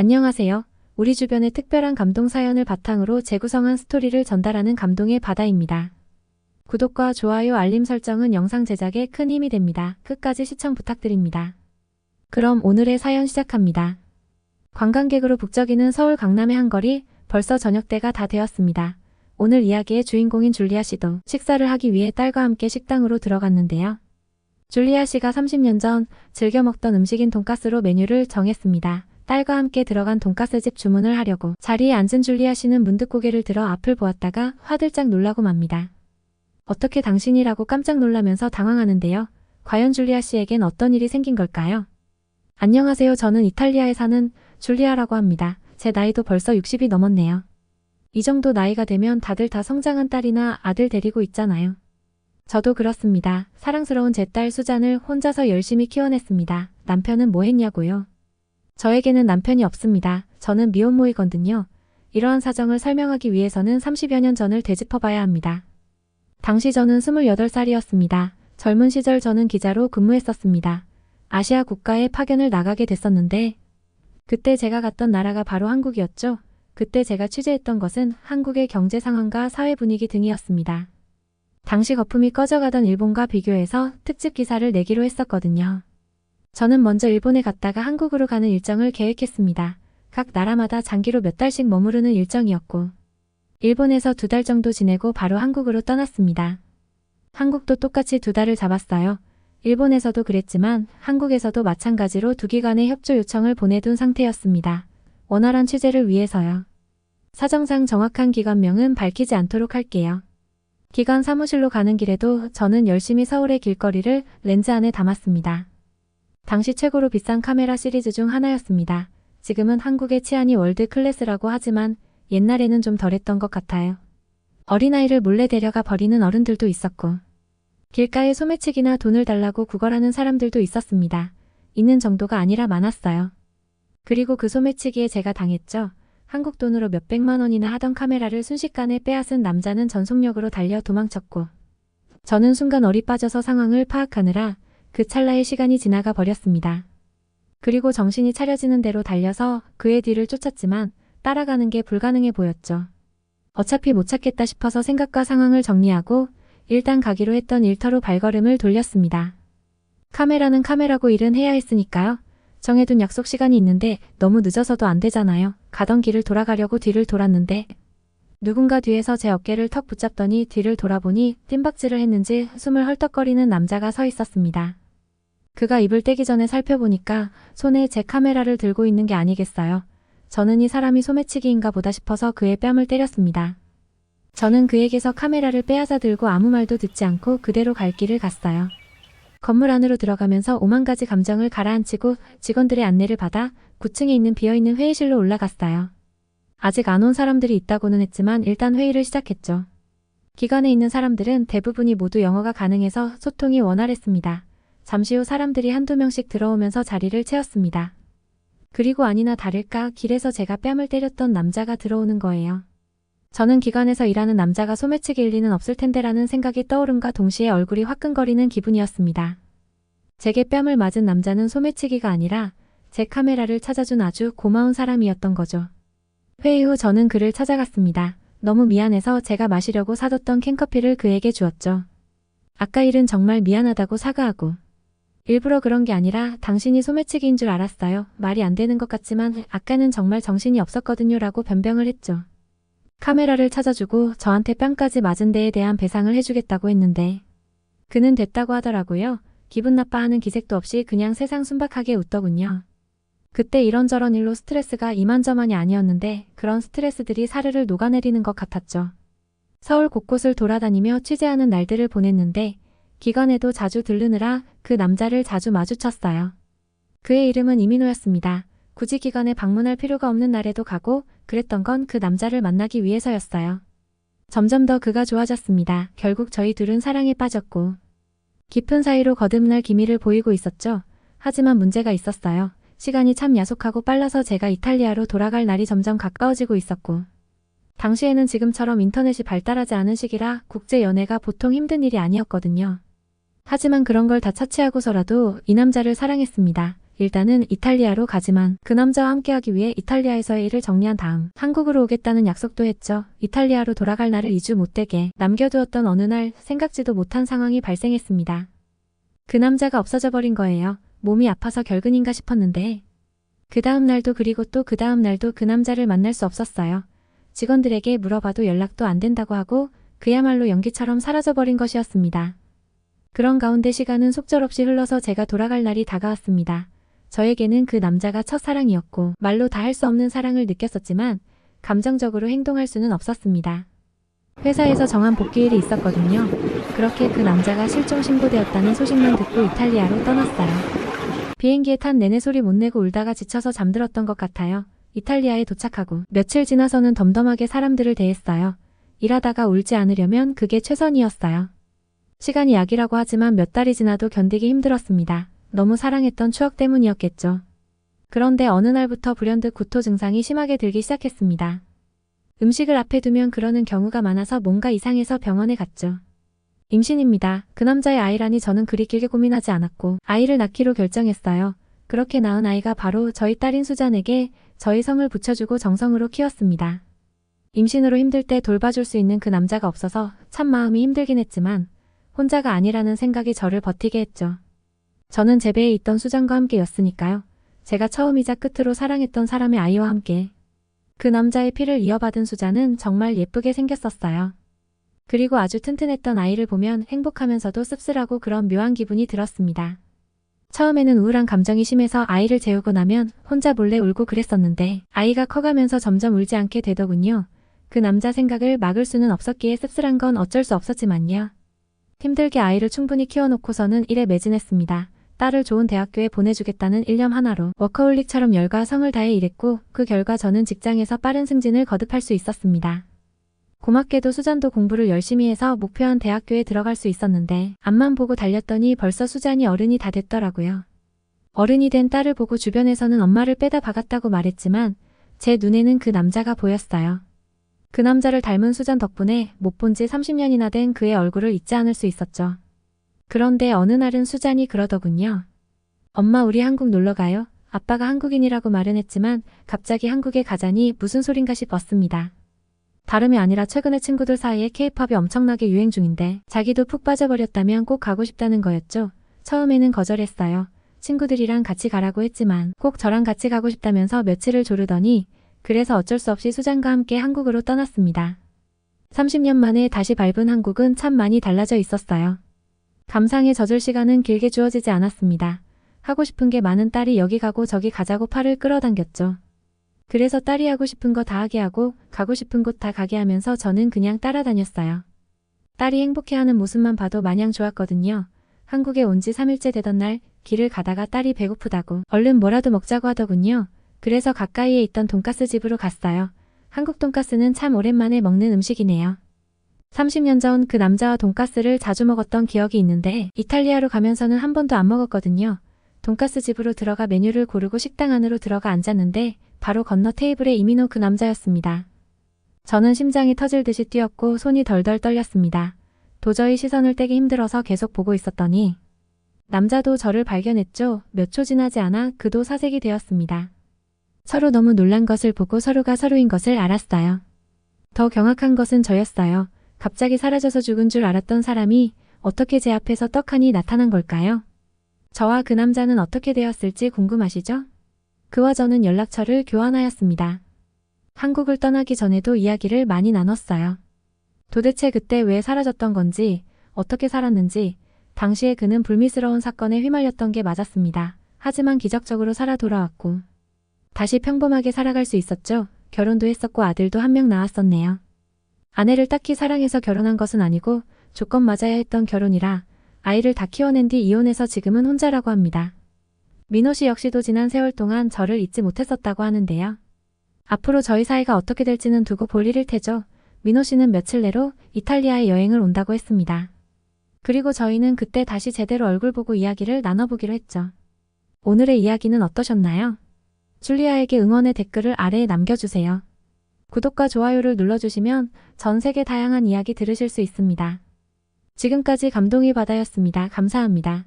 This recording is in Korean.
안녕하세요. 우리 주변의 특별한 감동 사연을 바탕으로 재구성한 스토리를 전달하는 감동의 바다입니다. 구독과 좋아요, 알림 설정은 영상 제작에 큰 힘이 됩니다. 끝까지 시청 부탁드립니다. 그럼 오늘의 사연 시작합니다. 관광객으로 북적이는 서울 강남의 한 거리, 벌써 저녁때가 다 되었습니다. 오늘 이야기의 주인공인 줄리아 씨도 식사를 하기 위해 딸과 함께 식당으로 들어갔는데요. 줄리아 씨가 30년 전 즐겨 먹던 음식인 돈가스로 메뉴를 정했습니다. 딸과 함께 들어간 돈가스집 주문을 하려고 자리에 앉은 줄리아 씨는 문득 고개를 들어 앞을 보았다가 화들짝 놀라고 맙니다. 어떻게 당신이라고 깜짝 놀라면서 당황하는데요. 과연 줄리아 씨에겐 어떤 일이 생긴 걸까요? 안녕하세요. 저는 이탈리아에 사는 줄리아라고 합니다. 제 나이도 벌써 60이 넘었네요. 이 정도 나이가 되면 다들 다 성장한 딸이나 아들 데리고 있잖아요. 저도 그렇습니다. 사랑스러운 제 딸 수잔을 혼자서 열심히 키워냈습니다. 남편은 뭐 했냐고요? 저에게는 남편이 없습니다. 저는 미혼모이거든요. 이러한 사정을 설명하기 위해서는 30여 년 전을 되짚어봐야 합니다. 당시 저는 28살이었습니다. 젊은 시절 저는 기자로 근무했었습니다. 아시아 국가에 파견을 나가게 됐었는데 그때 제가 갔던 나라가 바로 한국이었죠. 그때 제가 취재했던 것은 한국의 경제 상황과 사회 분위기 등이었습니다. 당시 거품이 꺼져가던 일본과 비교해서 특집 기사를 내기로 했었거든요. 저는 먼저 일본에 갔다가 한국으로 가는 일정을 계획했습니다. 각 나라마다 장기로 몇 달씩 머무르는 일정이었고 일본에서 2달 정도 지내고 바로 한국으로 떠났습니다. 한국도 똑같이 2달을 잡았어요. 일본에서도 그랬지만 한국에서도 마찬가지로 2기관의 협조 요청을 보내둔 상태였습니다. 원활한 취재를 위해서요. 사정상 정확한 기관명은 밝히지 않도록 할게요. 기관 사무실로 가는 길에도 저는 열심히 서울의 길거리를 렌즈 안에 담았습니다. 당시 최고로 비싼 카메라 시리즈 중 하나였습니다. 지금은 한국의 치안이 월드 클래스라고 하지만 옛날에는 좀 덜했던 것 같아요. 어린아이를 몰래 데려가 버리는 어른들도 있었고 길가에 소매치기나 돈을 달라고 구걸하는 사람들도 있었습니다. 있는 정도가 아니라 많았어요. 그리고 그 소매치기에 제가 당했죠. 한국 돈으로 몇백만 원이나 하던 카메라를 순식간에 빼앗은 남자는 전속력으로 달려 도망쳤고 저는 순간 얼이 빠져서 상황을 파악하느라 그 찰나의 시간이 지나가 버렸습니다. 그리고 정신이 차려지는 대로 달려서 그의 뒤를 쫓았지만 따라가는 게 불가능해 보였죠. 어차피 못 찾겠다 싶어서 생각과 상황을 정리하고 일단 가기로 했던 일터로 발걸음을 돌렸습니다. 카메라는 카메라고 일은 해야 했으니까요. 정해둔 약속 시간이 있는데 너무 늦어서도 안 되잖아요. 가던 길을 돌아가려고 뒤를 돌았는데 누군가 뒤에서 제 어깨를 턱 붙잡더니 뒤를 돌아보니 뜀박질을 했는지 숨을 헐떡거리는 남자가 서 있었습니다. 그가 입을 떼기 전에 살펴보니까 손에 제 카메라를 들고 있는 게 아니겠어요. 저는 이 사람이 소매치기인가 보다 싶어서 그의 뺨을 때렸습니다. 저는 그에게서 카메라를 빼앗아 들고 아무 말도 듣지 않고 그대로 갈 길을 갔어요. 건물 안으로 들어가면서 오만 가지 감정을 가라앉히고 직원들의 안내를 받아 9층에 있는 비어있는 회의실로 올라갔어요. 아직 안 온 사람들이 있다고는 했지만 일단 회의를 시작했죠. 기관에 있는 사람들은 대부분이 모두 영어가 가능해서 소통이 원활했습니다. 잠시 후 사람들이 한두 명씩 들어오면서 자리를 채웠습니다. 그리고 아니나 다를까 길에서 제가 뺨을 때렸던 남자가 들어오는 거예요. 저는 기관에서 일하는 남자가 소매치기일 리는 없을 텐데라는 생각이 떠오름과 동시에 얼굴이 화끈거리는 기분이었습니다. 제게 뺨을 맞은 남자는 소매치기가 아니라 제 카메라를 찾아준 아주 고마운 사람이었던 거죠. 회의 후 저는 그를 찾아갔습니다. 너무 미안해서 제가 마시려고 사뒀던 캔커피를 그에게 주었죠. 아까 일은 정말 미안하다고 사과하고 일부러 그런 게 아니라 당신이 소매치기인 줄 알았어요. 말이 안 되는 것 같지만 아까는 정말 정신이 없었거든요 라고 변명을 했죠. 카메라를 찾아주고 저한테 뺨까지 맞은 데에 대한 배상을 해주겠다고 했는데 그는 됐다고 하더라고요. 기분 나빠하는 기색도 없이 그냥 세상 순박하게 웃더군요. 그때 이런저런 일로 스트레스가 이만저만이 아니었는데 그런 스트레스들이 사르르 녹아내리는 것 같았죠. 서울 곳곳을 돌아다니며 취재하는 날들을 보냈는데 기관에도 자주 들르느라 그 남자를 자주 마주쳤어요. 그의 이름은 이민호였습니다. 굳이 기관에 방문할 필요가 없는 날에도 가고 그랬던 건 그 남자를 만나기 위해서였어요. 점점 더 그가 좋아졌습니다. 결국 저희 둘은 사랑에 빠졌고 깊은 사이로 거듭날 기미를 보이고 있었죠. 하지만 문제가 있었어요. 시간이 참 야속하고 빨라서 제가 이탈리아로 돌아갈 날이 점점 가까워지고 있었고 당시에는 지금처럼 인터넷이 발달하지 않은 시기라 국제 연애가 보통 힘든 일이 아니었거든요. 하지만 그런 걸 다 차치하고서라도 이 남자를 사랑했습니다. 일단은 이탈리아로 가지만 그 남자와 함께하기 위해 이탈리아에서의 일을 정리한 다음 한국으로 오겠다는 약속도 했죠. 이탈리아로 돌아갈 날을 2주 못되게 남겨두었던 어느 날 생각지도 못한 상황이 발생했습니다. 그 남자가 없어져 버린 거예요. 몸이 아파서 결근인가 싶었는데 그 다음 날도 그리고 또 그 다음 날도 그 남자를 만날 수 없었어요. 직원들에게 물어봐도 연락도 안 된다고 하고 그야말로 연기처럼 사라져버린 것이었습니다. 그런 가운데 시간은 속절없이 흘러서 제가 돌아갈 날이 다가왔습니다. 저에게는 그 남자가 첫사랑이었고 말로 다 할 수 없는 사랑을 느꼈었지만 감정적으로 행동할 수는 없었습니다. 회사에서 정한 복귀일이 있었거든요. 그렇게 그 남자가 실종 신고되었다는 소식만 듣고 이탈리아로 떠났어요. 비행기에 탄 내내 소리 못 내고 울다가 지쳐서 잠들었던 것 같아요. 이탈리아에 도착하고 며칠 지나서는 덤덤하게 사람들을 대했어요. 일하다가 울지 않으려면 그게 최선이었어요. 시간이 약이라고 하지만 몇 달이 지나도 견디기 힘들었습니다. 너무 사랑했던 추억 때문이었겠죠. 그런데 어느 날부터 불현듯 구토 증상이 심하게 들기 시작했습니다. 음식을 앞에 두면 그러는 경우가 많아서 뭔가 이상해서 병원에 갔죠. 임신입니다. 그 남자의 아이라니 저는 그리 길게 고민하지 않았고 아이를 낳기로 결정했어요. 그렇게 낳은 아이가 바로 저희 딸인 수잔에게 저희 성을 붙여주고 정성으로 키웠습니다. 임신으로 힘들 때 돌봐줄 수 있는 그 남자가 없어서 참 마음이 힘들긴 했지만 혼자가 아니라는 생각이 저를 버티게 했죠. 저는 제 배에 있던 수잔과 함께였으니까요. 제가 처음이자 끝으로 사랑했던 사람의 아이와 함께. 그 남자의 피를 이어받은 수잔은 정말 예쁘게 생겼었어요. 그리고 아주 튼튼했던 아이를 보면 행복하면서도 씁쓸하고 그런 묘한 기분이 들었습니다. 처음에는 우울한 감정이 심해서 아이를 재우고 나면 혼자 몰래 울고 그랬었는데 아이가 커가면서 점점 울지 않게 되더군요. 그 남자 생각을 막을 수는 없었기에 씁쓸한 건 어쩔 수 없었지만요. 힘들게 아이를 충분히 키워놓고서는 일에 매진했습니다. 딸을 좋은 대학교에 보내주겠다는 일념 하나로 워커홀릭처럼 열과 성을 다해 일했고 그 결과 저는 직장에서 빠른 승진을 거듭할 수 있었습니다. 고맙게도 수잔도 공부를 열심히 해서 목표한 대학교에 들어갈 수 있었는데 앞만 보고 달렸더니 벌써 수잔이 어른이 다 됐더라고요. 어른이 된 딸을 보고 주변에서는 엄마를 빼다 박았다고 말했지만 제 눈에는 그 남자가 보였어요. 그 남자를 닮은 수잔 덕분에 못 본 지 30년이나 된 그의 얼굴을 잊지 않을 수 있었죠. 그런데 어느 날은 수잔이 그러더군요. 엄마 우리 한국 놀러 가요? 아빠가 한국인이라고 말은 했지만 갑자기 한국에 가자니 무슨 소린가 싶었습니다. 다름이 아니라 최근에 친구들 사이에 케이팝이 엄청나게 유행 중인데 자기도 푹 빠져버렸다면 꼭 가고 싶다는 거였죠. 처음에는 거절했어요. 친구들이랑 같이 가라고 했지만 꼭 저랑 같이 가고 싶다면서 며칠을 조르더니 그래서 어쩔 수 없이 수잔과 함께 한국으로 떠났습니다. 30년 만에 다시 밟은 한국은 참 많이 달라져 있었어요. 감상에 젖을 시간은 길게 주어지지 않았습니다. 하고 싶은 게 많은 딸이 여기 가고 저기 가자고 팔을 끌어당겼죠. 그래서 딸이 하고 싶은 거 다 하게 하고 가고 싶은 곳 다 가게 하면서 저는 그냥 따라다녔어요. 딸이 행복해하는 모습만 봐도 마냥 좋았거든요. 한국에 온 지 3일째 되던 날 길을 가다가 딸이 배고프다고 얼른 뭐라도 먹자고 하더군요. 그래서 가까이에 있던 돈가스 집으로 갔어요. 한국 돈가스는 참 오랜만에 먹는 음식이네요. 30년 전 그 남자와 돈가스를 자주 먹었던 기억이 있는데 이탈리아로 가면서는 한 번도 안 먹었거든요. 돈가스 집으로 들어가 메뉴를 고르고 식당 안으로 들어가 앉았는데 바로 건너 테이블에 이민호 그 남자였습니다. 저는 심장이 터질 듯이 뛰었고 손이 덜덜 떨렸습니다. 도저히 시선을 떼기 힘들어서 계속 보고 있었더니 남자도 저를 발견했죠. 몇 초 지나지 않아 그도 사색이 되었습니다. 서로 너무 놀란 것을 보고 서로가 서로인 것을 알았어요. 더 경악한 것은 저였어요. 갑자기 사라져서 죽은 줄 알았던 사람이 어떻게 제 앞에서 떡하니 나타난 걸까요? 저와 그 남자는 어떻게 되었을지 궁금하시죠? 그와 저는 연락처를 교환하였습니다. 한국을 떠나기 전에도 이야기를 많이 나눴어요. 도대체 그때 왜 사라졌던 건지, 어떻게 살았는지, 당시에 그는 불미스러운 사건에 휘말렸던 게 맞았습니다. 하지만 기적적으로 살아 돌아왔고 다시 평범하게 살아갈 수 있었죠. 결혼도 했었고 아들도 한 명 낳았었네요. 아내를 딱히 사랑해서 결혼한 것은 아니고 조건 맞아야 했던 결혼이라 아이를 다 키워낸 뒤 이혼해서 지금은 혼자라고 합니다. 민호 씨 역시도 지난 세월 동안 저를 잊지 못했었다고 하는데요. 앞으로 저희 사이가 어떻게 될지는 두고 볼 일일 테죠. 민호 씨는 며칠 내로 이탈리아에 여행을 온다고 했습니다. 그리고 저희는 그때 다시 제대로 얼굴 보고 이야기를 나눠보기로 했죠. 오늘의 이야기는 어떠셨나요? 줄리아에게 응원의 댓글을 아래에 남겨주세요. 구독과 좋아요를 눌러주시면 전 세계 다양한 이야기 들으실 수 있습니다. 지금까지 감동의 바다였습니다. 감사합니다.